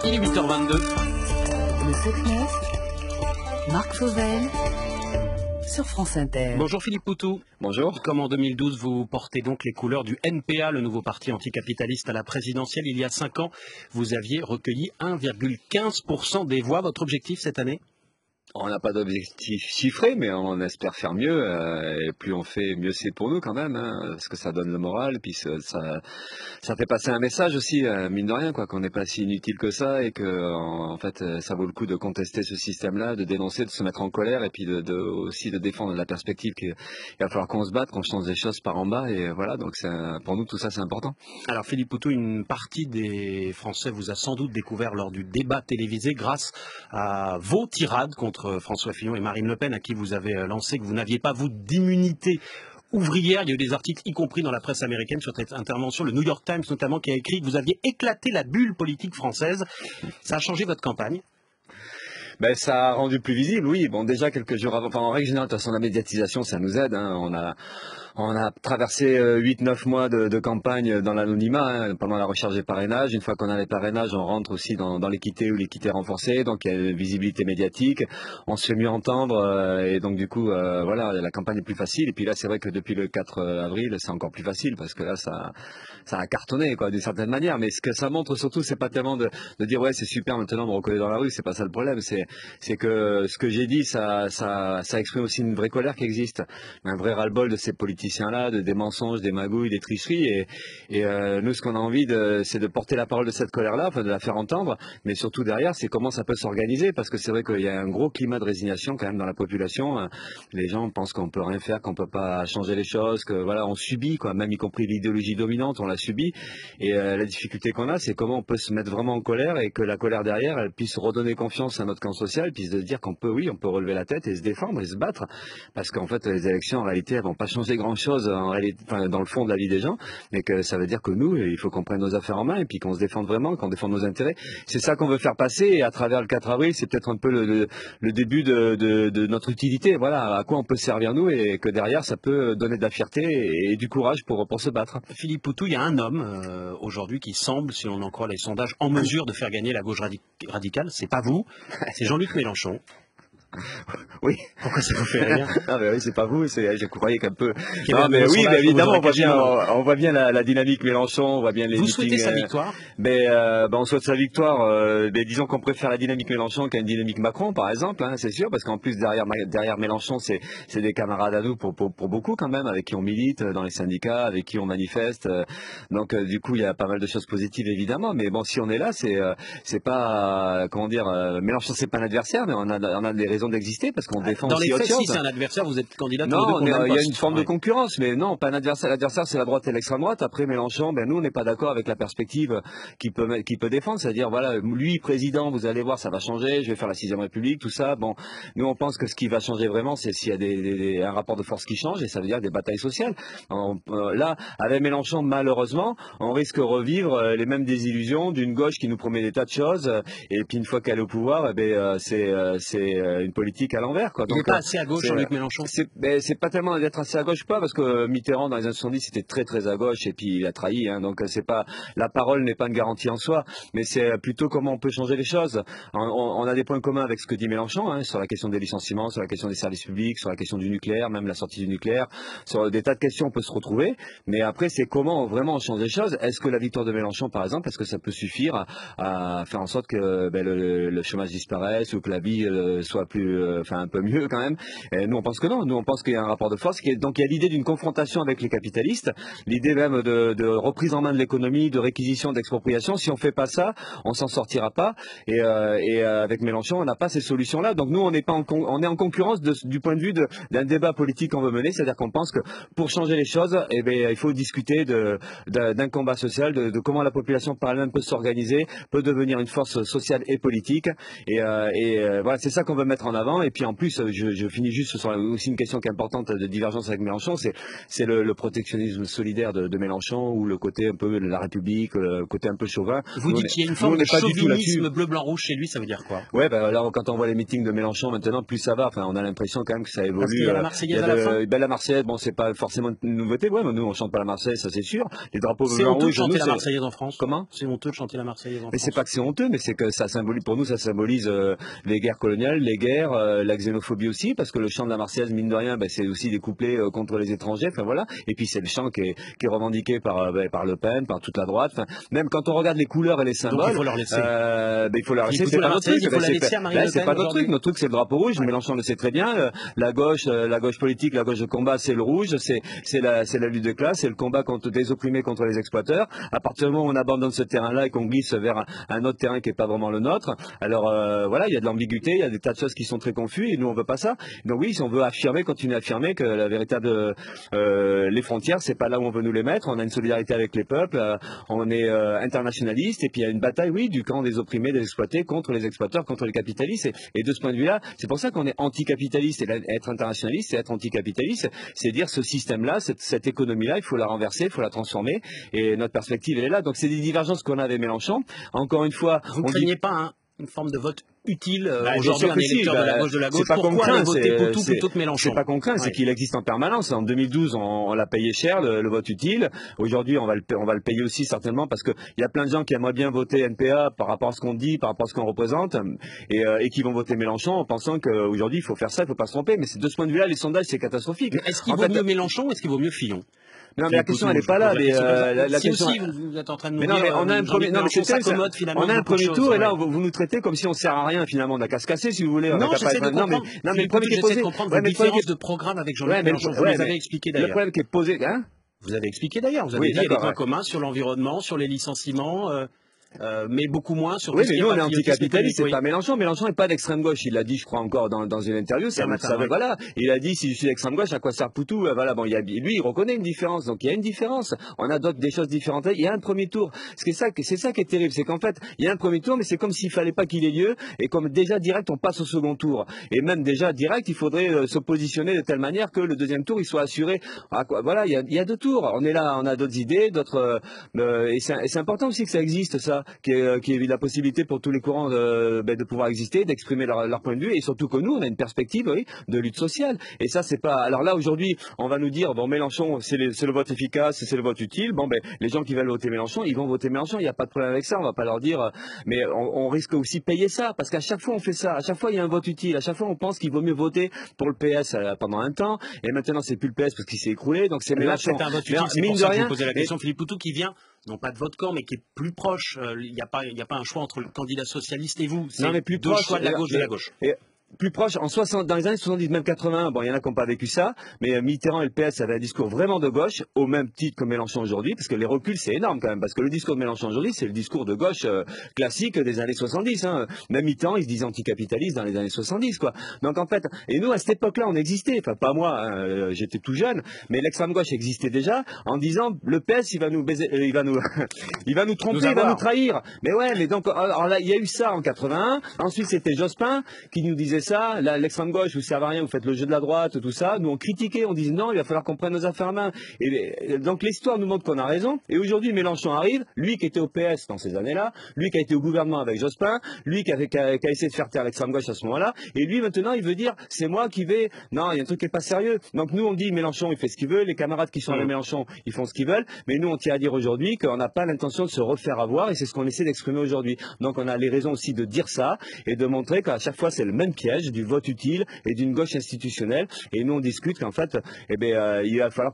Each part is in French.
Il est 8h22. Le 7-9, Marc Fauvel, sur France Inter. Bonjour Philippe Poutou. Bonjour. Comme en 2012, vous portez donc les couleurs du NPA, le nouveau parti anticapitaliste à la présidentielle. Il y a 5 ans, vous aviez recueilli 1,15% des voix. Votre objectif cette année ? On n'a pas d'objectif chiffré, mais on espère faire mieux. Et plus on fait, mieux c'est pour nous quand même, hein, parce que ça donne le moral, puis ça fait passer un message aussi, mine de rien, quoi, qu'on n'est pas si inutile que ça, et que en fait, ça vaut le coup de contester ce système-là, de dénoncer, de se mettre en colère, et puis aussi de défendre la perspective qu'il va falloir qu'on se batte, qu'on change des choses par en bas, et voilà. Donc pour nous, tout ça, c'est important. Alors Philippe Poutou, une partie des Français vous a sans doute découvert lors du débat télévisé grâce à vos tirades contre François Fillon et Marine Le Pen, à qui vous avez lancé que vous n'aviez pas, vous, d'immunité ouvrière. Il y a eu des articles, y compris dans la presse américaine, sur cette intervention, le New York Times notamment, qui a écrit que vous aviez éclaté la bulle politique française. Ça a changé votre campagne ? Ben, ça a rendu plus visible, oui. Bon, déjà quelques jours avant, enfin, en règle générale, de toute façon, la médiatisation, ça nous aide, hein. On a traversé 8-9 mois de campagne dans l'anonymat, hein, pendant la recherche des parrainages. Une fois qu'on a les parrainages, on rentre aussi dans l'équité ou l'équité renforcée, donc il y a une visibilité médiatique, on se fait mieux entendre, et donc du coup, voilà, la campagne est plus facile. Et puis là, c'est vrai que depuis le 4 avril, c'est encore plus facile, parce que là, ça a cartonné, quoi, d'une certaine manière. Mais ce que ça montre surtout, c'est pas tellement de dire ouais, c'est super, maintenant on me reconnaît dans la rue, c'est pas ça le problème. C'est que ce que j'ai dit, ça exprime aussi une vraie colère qui existe, un vrai ras-le-bol de ces politiciens-là, des mensonges, des magouilles, des tricheries. Et nous, ce qu'on a envie, c'est de porter la parole de cette colère-là, enfin de la faire entendre, mais surtout derrière, c'est comment ça peut s'organiser, parce que c'est vrai qu'il y a un gros climat de résignation quand même dans la population. Les gens pensent qu'on peut rien faire, qu'on peut pas changer les choses, que voilà, on subit, quoi, même y compris l'idéologie dominante, on la subit. Et la difficulté qu'on a, c'est comment on peut se mettre vraiment en colère, et que la colère derrière, elle puisse redonner confiance à notre camp social, puisse de dire qu'on peut, oui, on peut relever la tête et se défendre et se battre, parce qu'en fait, les élections, en réalité, elles vont pas changer grand-chose en réalité, enfin, dans le fond de la vie des gens, mais que ça veut dire que nous, il faut qu'on prenne nos affaires en main, et puis qu'on se défende vraiment, qu'on défende nos intérêts. C'est ça qu'on veut faire passer, et à travers le 4 avril, c'est peut-être un peu le début de notre utilité. Voilà, à quoi on peut servir nous, et que derrière, ça peut donner de la fierté et du courage pour se battre. Philippe Poutou, il y a un homme aujourd'hui qui semble, si on en croit les sondages, en mesure de faire gagner la gauche radicale. C'est pas vous, c'est Jean-Luc Mélenchon. Oui. Pourquoi ça vous fait rire? Ah mais oui, c'est pas vous, je croyais qu'un peu. Non mais oui, mais évidemment, on voit bien la dynamique Mélenchon, on voit bien les Vous meetings. souhaitez sa victoire? On souhaite sa victoire. Disons qu'on préfère la dynamique Mélenchon qu'à une dynamique Macron, par exemple, hein, c'est sûr, parce qu'en plus derrière Mélenchon, c'est des camarades à nous pour beaucoup quand même, avec qui on milite dans les syndicats, avec qui on manifeste. Donc du coup, il y a pas mal de choses positives évidemment. Mais bon, si on est là, c'est pas comment dire, Mélenchon, c'est pas un adversaire, mais on a des raisons d'exister, parce qu'on défend dans aussi les faits, autre chose. Si c'est un adversaire, vous êtes candidat. Non, il y a une forme de concurrence, mais non, pas un adversaire. L'adversaire, c'est la droite et l'extrême droite. Après Mélenchon, nous, on n'est pas d'accord avec la perspective qu'il peut défendre, c'est-à-dire voilà, lui président, vous allez voir, ça va changer. Je vais faire la 6e République, tout ça. Bon, nous, on pense que ce qui va changer vraiment, c'est s'il y a un rapport de force qui change, et ça veut dire des batailles sociales. Là, avec Mélenchon, malheureusement, on risque de revivre les mêmes désillusions d'une gauche qui nous promet des tas de choses, et puis une fois qu'elle est au pouvoir, c'est une politique à l'envers, quoi. Donc, il n'est pas assez à gauche, Jean-Luc Mélenchon. C'est pas tellement d'être assez à gauche, pas, parce que Mitterrand dans les années 70 c'était très très à gauche, et puis il a trahi, hein, donc c'est pas, la parole n'est pas une garantie en soi, mais c'est plutôt comment on peut changer les choses. On a des points communs avec ce que dit Mélenchon, hein, sur la question des licenciements, sur la question des services publics, sur la question du nucléaire, même la sortie du nucléaire, sur des tas de questions on peut se retrouver, mais après c'est comment vraiment on change les choses. Est-ce que la victoire de Mélenchon, par exemple, est-ce que ça peut suffire à faire en sorte que le chômage disparaisse, ou que la vie soit plus, un peu mieux quand même? Et nous on pense que non, nous on pense qu'il y a un rapport de force, donc il y a l'idée d'une confrontation avec les capitalistes, l'idée même de reprise en main de l'économie, de réquisition, d'expropriation. Si on fait pas ça, on s'en sortira pas, et avec Mélenchon on n'a pas ces solutions là. Donc nous on est en concurrence du point de vue d'un débat politique qu'on veut mener, c'est-à-dire qu'on pense que pour changer les choses, il faut discuter d'un combat social, de comment la population par elle-même peut s'organiser, peut devenir une force sociale et politique, et voilà, c'est ça qu'on veut mettre mettre en avant. Et puis en plus, je finis juste sur aussi une question qui est importante de divergence avec Mélenchon, c'est le protectionnisme solidaire de Mélenchon, ou le côté un peu de la République, le côté un peu chauvin. Vous dites qu'il y a une forme de chauvinisme bleu-blanc-rouge chez lui, ça veut dire quoi? Ouais, bah, alors quand on voit les meetings de Mélenchon maintenant, plus ça va. Enfin, on a l'impression quand même que ça évolue. Parce qu'il y a la Marseillaise à la fin. Ben, la Marseillaise, bon, c'est pas forcément une nouveauté. Ouais, mais nous on chante pas la Marseillaise, ça c'est sûr. Les drapeaux c'est honteux de chanter la Marseillaise en France. Comment? C'est honteux de chanter la Marseillaise en France. Mais c'est pas que c'est honteux, mais c'est que ça symbolise, pour nous, ça symbolise les guerres coloniales, les guerres, la xénophobie aussi, parce que le chant de la Marseillaise, mine de rien, ben, c'est aussi des couplets contre les étrangers. Enfin voilà. Et puis c'est le chant qui est revendiqué par Le Pen, par toute la droite. Enfin, même quand on regarde les couleurs et les symboles, donc il faut leur laisser. Il faut leur laisser. C'est pas notre truc. C'est pas notre truc. Notre truc, c'est le drapeau rouge. Ouais. Mélenchon le sait très bien. La gauche politique, la gauche de combat, c'est le rouge. C'est la lutte de classe, c'est le combat contre des opprimés, contre les exploiteurs. À partir du moment où on abandonne ce terrain-là et qu'on glisse vers un autre terrain qui est pas vraiment le nôtre, alors voilà, il y a de l'ambiguïté, il y a des tas de choses qui sont très confuses et nous on veut pas ça. Donc oui, si on veut affirmer, continuer à affirmer que la véritable les frontières, c'est pas là où on veut nous les mettre. On a une solidarité avec les peuples, on est internationaliste, et puis il y a une bataille, oui, du camp des opprimés, des exploités contre les exploiteurs, contre les capitalistes. Et de ce point de vue-là, c'est pour ça qu'on est anticapitaliste. Et être internationaliste, c'est être anticapitaliste, c'est dire ce système-là, cette économie-là, il faut la renverser, il faut la transformer. Et notre perspective, elle est là. Donc c'est des divergences qu'on a avec Mélenchon. Encore une fois, vous ne craignez pas une forme de vote utile aujourd'hui, un électeur de la gauche? Pourquoi aller voter Poutou plutôt que Mélenchon? C'est pas qu'on craint, c'est qu'il existe en permanence. En 2012, on l'a payé cher, le vote utile. Aujourd'hui, on va le payer aussi certainement, parce qu'il y a plein de gens qui aimeraient bien voter NPA par rapport à ce qu'on dit, par rapport à ce qu'on représente, et qui vont voter Mélenchon en pensant qu'aujourd'hui, il faut faire ça, il faut pas se tromper. Mais de ce point de vue-là, les sondages, c'est catastrophique. Est-ce qu'il vaut mieux Mélenchon ou est-ce qu'il vaut mieux Fillon? Non, mais la question, elle n'est pas là. La question, vous êtes en train de nous dire, mais on a un premier, non, mais on a un premier tour, et là, vous nous traitez comme si on sert à rien, finalement. On n'a qu'à se casser, si vous voulez. Non, j'essaie de comprendre. Non, mais le problème qui est posé, comprendre vos différences de programme avec Jean-Luc Mélenchon. Vous les avez expliqué d'ailleurs. Le problème qui est posé, hein? Vous avez expliqué d'ailleurs. Vous avez dit qu'il y a des points communs sur l'environnement, sur les licenciements. Mais beaucoup moins sur. Oui, mais nous on est anticapitaliste, c'est pas Mélenchon. Mélenchon n'est pas d'extrême gauche. Il l'a dit, je crois encore dans une interview. Voilà. Il a dit, si je suis d'extrême gauche, à quoi sert Poutou? Voilà. Bon, lui, il reconnaît une différence. Donc il y a une différence. On a des choses différentes. Il y a un premier tour. C'est ça qui est terrible, c'est qu'en fait, il y a un premier tour, mais c'est comme s'il fallait pas qu'il ait lieu, et comme déjà direct, on passe au second tour. Et même déjà direct, il faudrait se positionner de telle manière que le deuxième tour, il soit assuré. Voilà. Il y a deux tours. On est là, on a d'autres idées, d'autres. Et c'est important aussi que ça existe, ça. Qui est la possibilité pour tous les courants de pouvoir exister, d'exprimer leur point de vue, et surtout que nous, on a une perspective, oui, de lutte sociale. Et ça, c'est pas. Alors là, aujourd'hui, on va nous dire, bon, Mélenchon, c'est le vote efficace, c'est le vote utile. Bon, ben, les gens qui veulent voter Mélenchon, ils vont voter Mélenchon. Il n'y a pas de problème avec ça. On va pas leur dire, mais on risque aussi de payer ça, parce qu'à chaque fois, on fait ça. À chaque fois, il y a un vote utile. À chaque fois, on pense qu'il vaut mieux voter pour le PS pendant un temps, et maintenant, c'est plus le PS parce qu'il s'est écroulé. Donc c'est Mélenchon. C'est un vote utile. C'est pour ça que je vous posais la question, Philippe Poutou, qui vient non pas de votre camp, mais qui est plus proche. Il n'y a pas un choix entre le candidat socialiste et vous. C'est deux choix de la gauche de la gauche. Plus proche, dans les années 70, même 81, bon, il y en a qui n'ont pas vécu ça, mais Mitterrand et le PS avaient un discours vraiment de gauche, au même titre que Mélenchon aujourd'hui, parce que les reculs, c'est énorme quand même, parce que le discours de Mélenchon aujourd'hui, c'est le discours de gauche classique des années 70. Hein. Même Mitterrand, il se disait anticapitaliste dans les années 70, quoi. Donc en fait, et nous, à cette époque-là, on existait, enfin pas moi, hein, j'étais tout jeune, mais l'extrême gauche existait déjà, en disant, le PS, il va nous baiser, il va nous tromper, il va nous trahir. Mais ouais, mais donc, alors là, il y a eu ça en 81, ensuite c'était Jospin qui nous disait ça, l'extrême gauche, vous servez à rien, vous faites le jeu de la droite, tout ça. Nous on critiquait, on disait non, il va falloir qu'on prenne nos affaires en main. Et donc l'histoire nous montre qu'on a raison. Et aujourd'hui Mélenchon arrive, lui qui était au PS dans ces années-là, lui qui a été au gouvernement avec Jospin, lui qui a essayé de faire taire l'extrême gauche à ce moment-là, et lui maintenant il veut dire c'est moi qui vais. Non, il y a un truc qui est pas sérieux. Donc nous on dit Mélenchon il fait ce qu'il veut, les camarades qui sont avec Mélenchon ils font ce qu'ils veulent, mais nous on tient à dire aujourd'hui qu'on n'a pas l'intention de se refaire avoir, et c'est ce qu'on essaie d'exprimer aujourd'hui. Donc on a les raisons aussi de dire ça et de montrer qu'à chaque fois c'est le même piège du vote utile et d'une gauche institutionnelle, et nous on discute qu'en fait il va falloir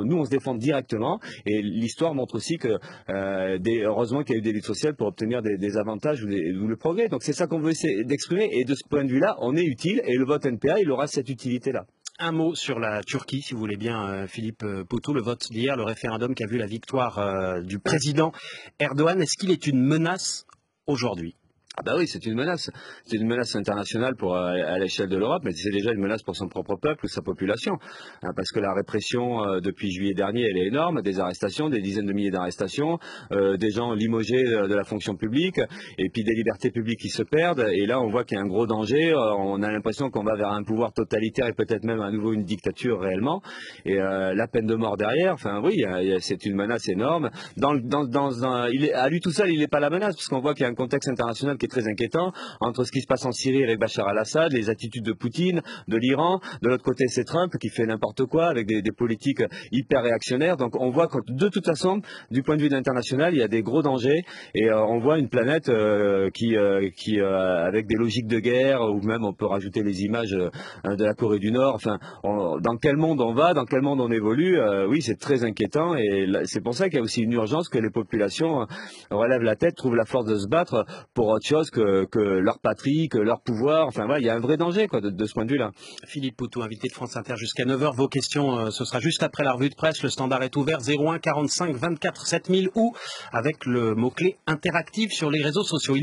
nous on se défende directement, et l'histoire montre aussi que heureusement qu'il y a eu des luttes sociales pour obtenir des avantages ou le progrès. Donc c'est ça qu'on veut essayer d'exprimer, et de ce point de vue là on est utile, et le vote NPA il aura cette utilité là. Un mot sur la Turquie, si vous voulez bien, Philippe Poutou, le vote d'hier, le référendum qui a vu la victoire du président Erdogan, est-ce qu'il est une menace aujourd'hui? Ah bah oui, c'est une menace. C'est une menace internationale pour à l'échelle de l'Europe, mais c'est déjà une menace pour son propre peuple ou sa population. Parce que la répression depuis juillet dernier, elle est énorme, des arrestations, des dizaines de milliers d'arrestations, des gens limogés de la fonction publique, et puis des libertés publiques qui se perdent. Et là, on voit qu'il y a un gros danger. On a l'impression qu'on va vers un pouvoir totalitaire et peut-être même à nouveau une dictature réellement. Et la peine de mort derrière. Enfin oui, c'est une menace énorme. À lui tout seul, il n'est pas la menace, parce qu'on voit qu'il y a un contexte international qui est très inquiétant, entre ce qui se passe en Syrie avec Bachar al-Assad, les attitudes de Poutine, de l'Iran, de l'autre côté c'est Trump qui fait n'importe quoi avec des politiques hyper réactionnaires. Donc on voit que de toute façon, du point de vue de l'international, il y a des gros dangers, et on voit une planète qui avec des logiques de guerre, ou même on peut rajouter les images de la Corée du Nord. Enfin, dans quel monde on va, dans quel monde on évolue, oui, c'est très inquiétant, et c'est pour ça qu'il y a aussi une urgence que les populations relèvent la tête, trouvent la force de se battre pour autre chose que leur patrie, que leur pouvoir. Enfin voilà, il y a un vrai danger quoi, de ce point de vue-là. Philippe Poutou, invité de France Inter jusqu'à 9 heures. Vos questions, ce sera juste après la revue de presse. Le standard est ouvert 01 45 24 7000 ou avec le mot-clé interactif sur les réseaux sociaux.